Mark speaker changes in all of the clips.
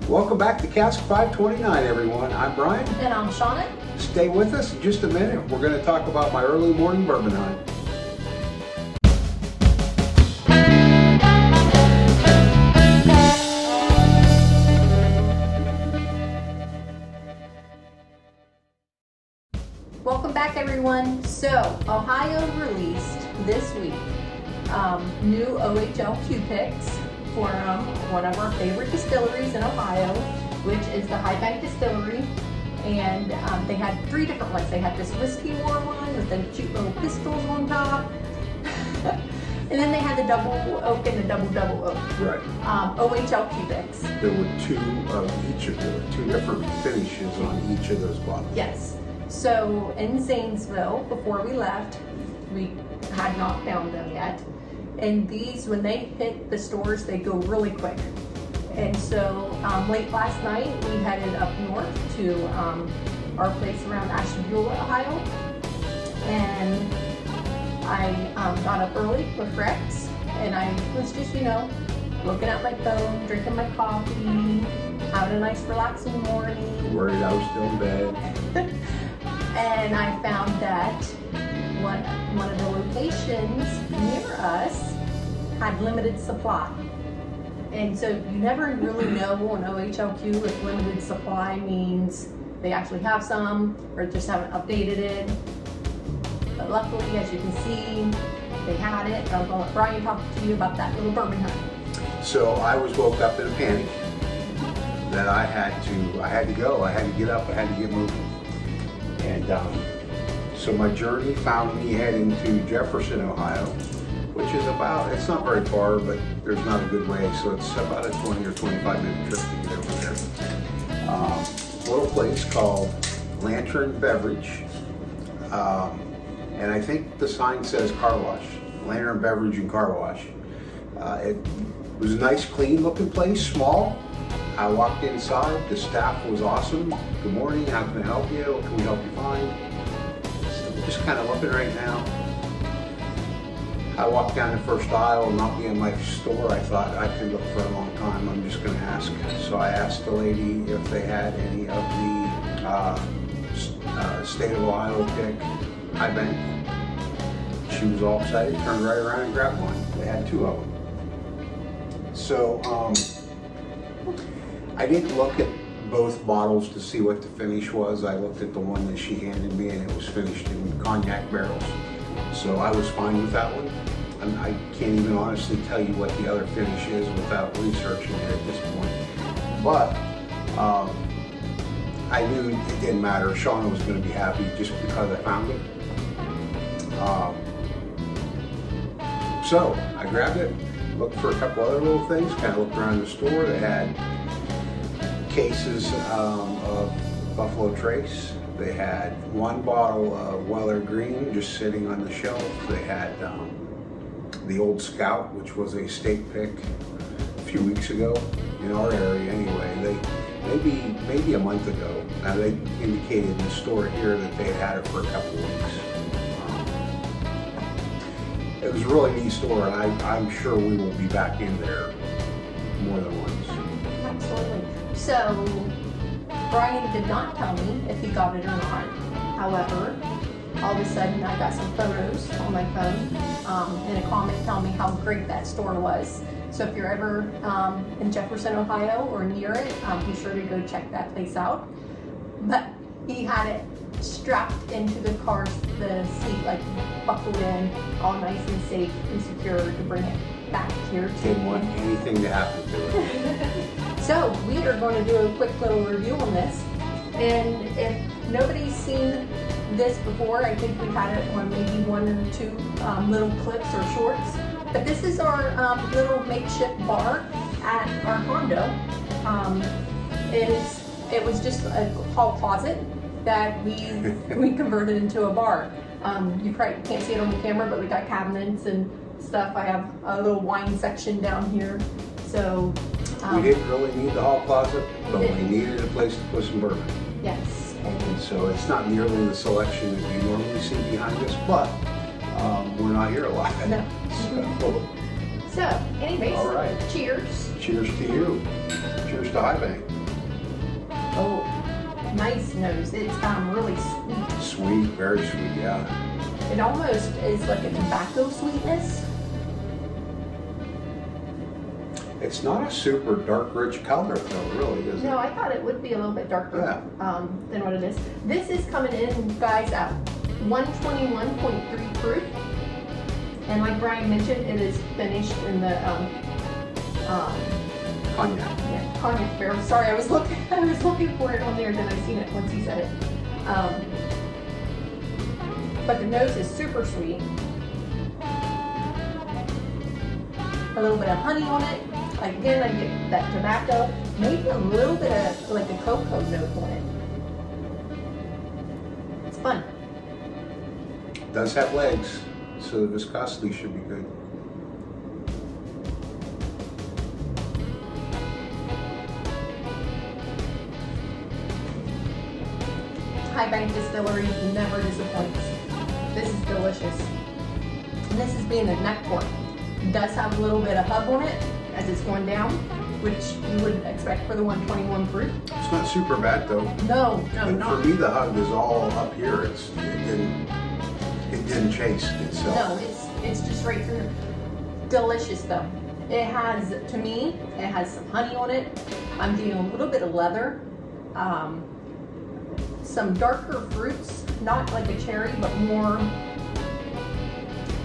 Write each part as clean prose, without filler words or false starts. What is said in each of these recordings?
Speaker 1: Welcome back to Cask 529, everyone. I'm Bryan.
Speaker 2: And I'm Shona.
Speaker 1: Stay with us in just a minute. We're going to talk about my early morning bourbon hunt.
Speaker 2: Welcome back, everyone. So, Ohio released this week new OHLQ picks for one of our favorite distilleries in Ohio, which is the High Bank Distillery. And they had three different ones. They had this whiskey war one with the cute little pistols on top. And then they had the double oak and the double oak.
Speaker 1: Right.
Speaker 2: OHLQ picks.
Speaker 1: There were two of each of them, two different finishes on each of those bottles.
Speaker 2: Yes. So in Zanesville, before we left, we had not found them yet. And these, when they hit the stores, they go really quick. And so late last night, we headed up north to our place around Ashtabula, Ohio. And I got up early with Rex, and I was just, looking at my phone, drinking my coffee, having a nice relaxing morning.
Speaker 1: Worried I was still in bed.
Speaker 2: And I found that one of the locations near us had limited supply. And so you never really know on OHLQ if limited supply means they actually have some or just haven't updated it. But luckily, as you can see, they had it. I'm going to let Bryan talk to you about that little bourbon hunt.
Speaker 1: So I was woke up in a panic that I had to go. I had to get up. I had to get moving. And so my journey found me heading to Jefferson, Ohio, which is it's not very far, but there's not a good way, so it's about a 20 or 25 minute trip to get over there. A little place called Lantern Beverage, and I think the sign says car wash, Lantern Beverage and Car Wash. It was a nice, clean looking place, small. I walked inside, the staff was awesome. Good morning, how can I help you? What can we help you find? So we're just kind of looking right now. I walked down the first aisle, not being my store, I thought I could look for a long time, I'm just gonna ask. So I asked the lady if they had any of the State of Ohio pick High Bank. She was all excited, turned right around and grabbed one. They had two of them. So, I didn't look at both bottles to see what the finish was. I looked at the one that she handed me and it was finished in cognac barrels. So I was fine with that one. I can't even honestly tell you what the other finish is without researching it at this point. But I knew it didn't matter. Shona was going to be happy just because I found it. So I grabbed it, looked for a couple other little things, kind of looked around the store. They had cases of Buffalo Trace. They had one bottle of Weller Green just sitting on the shelf. They had the Old Scout, which was a state pick a few weeks ago in our area anyway. Maybe a month ago. Now they indicated in the store here that they had it for a couple of weeks. It was a really neat store, and I'm sure we will be back in there more than once.
Speaker 2: Absolutely. So, Bryan did not tell me if he got it or not. However, all of a sudden I got some photos on my phone and a comment telling me how great that store was. So if you're ever in Jefferson, Ohio or near it, be sure to go check that place out. But he had it strapped into the seat, like buckled in, all nice and safe and secure to bring it back here to
Speaker 1: Didn't want anything to happen to it.
Speaker 2: So we are going to do a quick little review on this. And if nobody's seen this before, I think we've had it on maybe one or two little clips or shorts. But this is our little makeshift bar at our condo. It was just a hall closet that we converted into a bar. You probably can't see it on the camera, but we got cabinets and stuff. I have a little wine section down here. So
Speaker 1: we didn't really need the hall closet, but we needed a place to put some bourbon.
Speaker 2: Yes.
Speaker 1: And so it's not nearly the selection that you normally see behind us, but we're not here a lot.
Speaker 2: No.
Speaker 1: So
Speaker 2: anyways,
Speaker 1: all right.
Speaker 2: Cheers.
Speaker 1: Cheers to you. Cheers to High Bank.
Speaker 2: nice nose. It's really sweet.
Speaker 1: Sweet, very sweet, yeah.
Speaker 2: It almost is like a tobacco sweetness.
Speaker 1: It's not a super dark, rich color though, really, is it?
Speaker 2: No, I thought it would be a little bit darker than what it is. This is coming in, guys, at 121.3 proof. And like Bryan mentioned, it is finished in the
Speaker 1: Cognac.
Speaker 2: yeah, cognac barrel. Sorry, I was looking for it on there, then I seen it once you said it. But the nose is super sweet. A little bit of honey on it. Again, I get that tobacco, maybe a little bit of like a cocoa note on it. It's fun.
Speaker 1: It does have legs, so the viscosity should be good.
Speaker 2: High Bank Distillery never disappoints. This is delicious. And this is being a neck port. It does have a little bit of hub on it as it's going down, which you would expect for the 121 proof.
Speaker 1: It's not super bad though.
Speaker 2: No,
Speaker 1: And
Speaker 2: not.
Speaker 1: for me, the hug is all up here. It didn't chase itself.
Speaker 2: No, it's just right through. Delicious though. It has, to me, it has some honey on it. I'm getting a little bit of leather. Some darker fruits, not like a cherry, but more,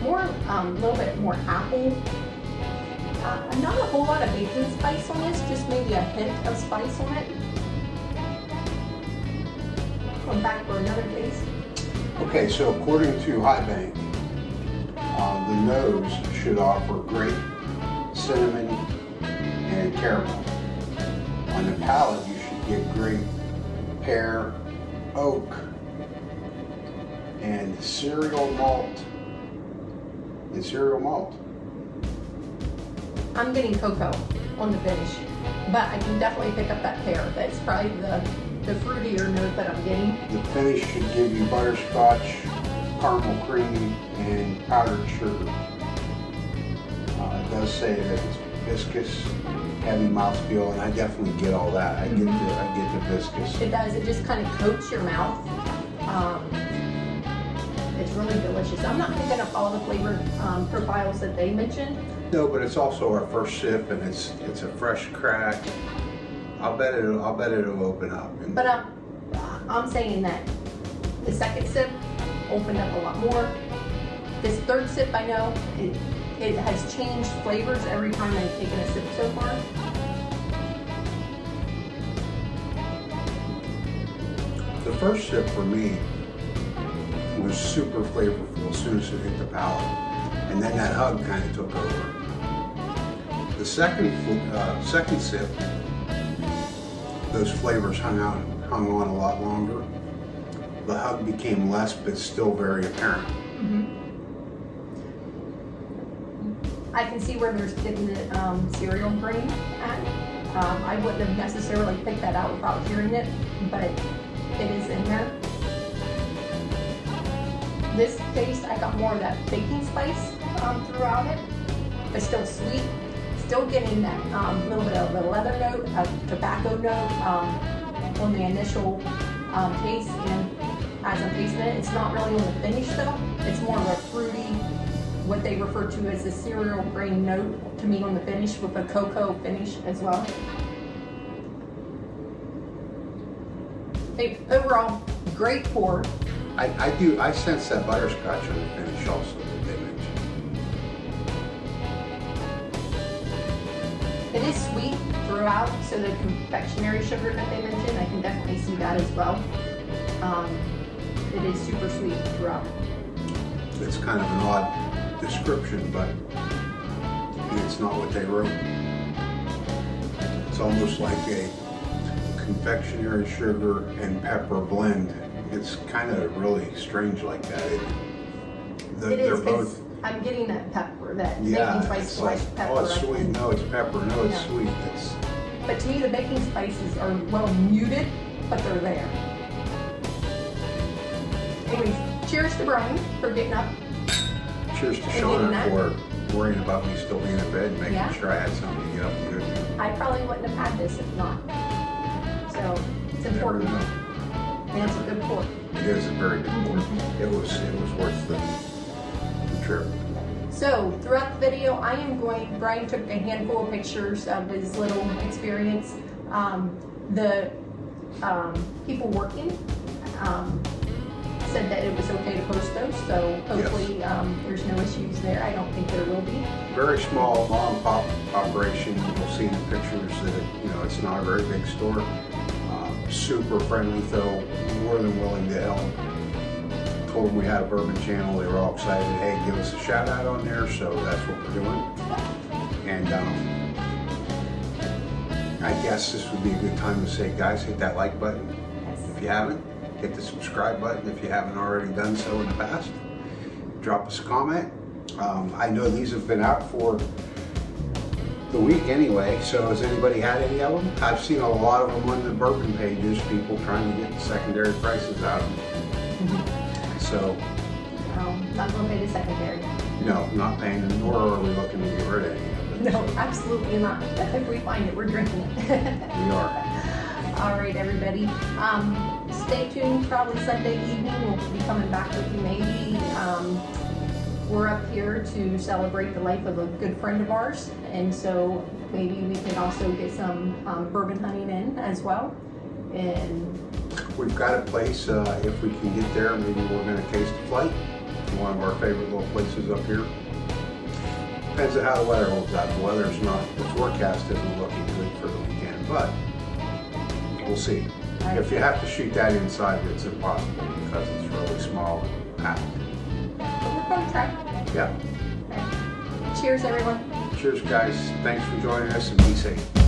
Speaker 2: a little bit more apple. Not a whole lot of baking spice on this, just maybe a hint of spice on it. Come back for another taste.
Speaker 1: Okay, so according to High Bank, the nose should offer grape, cinnamon, and caramel. On the palate, you should get grape, pear, oak, and cereal malt.
Speaker 2: I'm getting cocoa on the finish, but I can definitely pick up that pear. That's probably the fruitier note that I'm getting.
Speaker 1: The finish should give you butterscotch, caramel cream, and powdered sugar. It does say that it's viscous, heavy mouthfeel, and I definitely get all that. I get the viscous.
Speaker 2: It does. It just kind of coats your mouth. It's really delicious. I'm not picking up all the flavor profiles that they mentioned.
Speaker 1: No, but it's also our first sip, and it's a fresh crack. I'll bet it'll open up.
Speaker 2: But I'm saying that the second sip opened up a lot more. This third sip, I know it has changed flavors every time I've taken a sip so far.
Speaker 1: The first sip for me was super flavorful as soon as it hit the palate, and then that hug kind of took over. The second sip, those flavors hung on a lot longer. The hug became less, but still very apparent.
Speaker 2: Mm-hmm. I can see where there's getting the cereal grain at. I wouldn't have necessarily picked that out without hearing it, but it is in there. This taste, I got more of that baking spice throughout it, but still sweet. Still getting that little bit of the leather note, a tobacco note on the initial taste, and as I'm tasting it, it's not really on the finish though. It's more of a fruity, what they refer to as a cereal grain note to me on the finish, with a cocoa finish as well. Hey, overall, great pour.
Speaker 1: I sense that butterscotch on the finish also that they mentioned.
Speaker 2: It is sweet throughout, so the confectionery sugar that they mentioned, I can definitely see that as well. It is super sweet throughout.
Speaker 1: It's kind of an odd description, but it's not what they wrote. It's almost like a confectionery sugar and pepper blend. It's kind of really strange like that.
Speaker 2: It is, because I'm getting that pepper, that baking spice slash pepper.
Speaker 1: Oh, it's sweet. No, it's pepper. No, it's sweet.
Speaker 2: But to me, the baking spices are well muted, but they're there. Anyways, cheers to Bryan for getting up.
Speaker 1: Cheers to Shona for worrying about me still being in bed, making sure I had something to get up and do.
Speaker 2: I probably wouldn't have had this if not. So it's important. And it's a good port.
Speaker 1: It is a very good port. It was worth the trip.
Speaker 2: So throughout the video, Bryan took a handful of pictures of his little experience. The people working said that it was okay to post those, so hopefully there's no issues there. I don't think there will be.
Speaker 1: Very small mom and pop operation. You'll see in the pictures that it's not a very big store. Super friendly though, more than willing to help. Told them we had a bourbon channel. They were all excited. Hey, give us a shout out on there. So that's what we're doing. And I guess this would be a good time to say, guys, hit that like button.
Speaker 2: Yes.
Speaker 1: If you haven't, hit the subscribe button if you haven't already done so in the past. Drop us a comment. I know these have been out for the week anyway, so has anybody had any of them? I've seen a lot of them on the bourbon pages, people trying to get the secondary prices out of them. So,
Speaker 2: not going to pay the secondary.
Speaker 1: no, not paying, nor are we looking to get rid of any of it.
Speaker 2: No, absolutely not. If we find it, we're drinking it.
Speaker 1: We are.
Speaker 2: All right, everybody. Stay tuned. Probably Sunday evening we'll be coming back with you. Maybe we're up here to celebrate the life of a good friend of ours, and so maybe we can also get some bourbon hunting in as well. And
Speaker 1: We've got a place, if we can get there, maybe we're going to taste the flight. One of our favorite little places up here. Depends on how the weather holds out. The weather's not, the forecast isn't looking good for the weekend, but we'll see. If you have to shoot that inside, it's impossible because it's really small and packed.
Speaker 2: we're going to try.
Speaker 1: Yeah.
Speaker 2: Cheers, everyone.
Speaker 1: Cheers, guys. Thanks for joining us and be safe.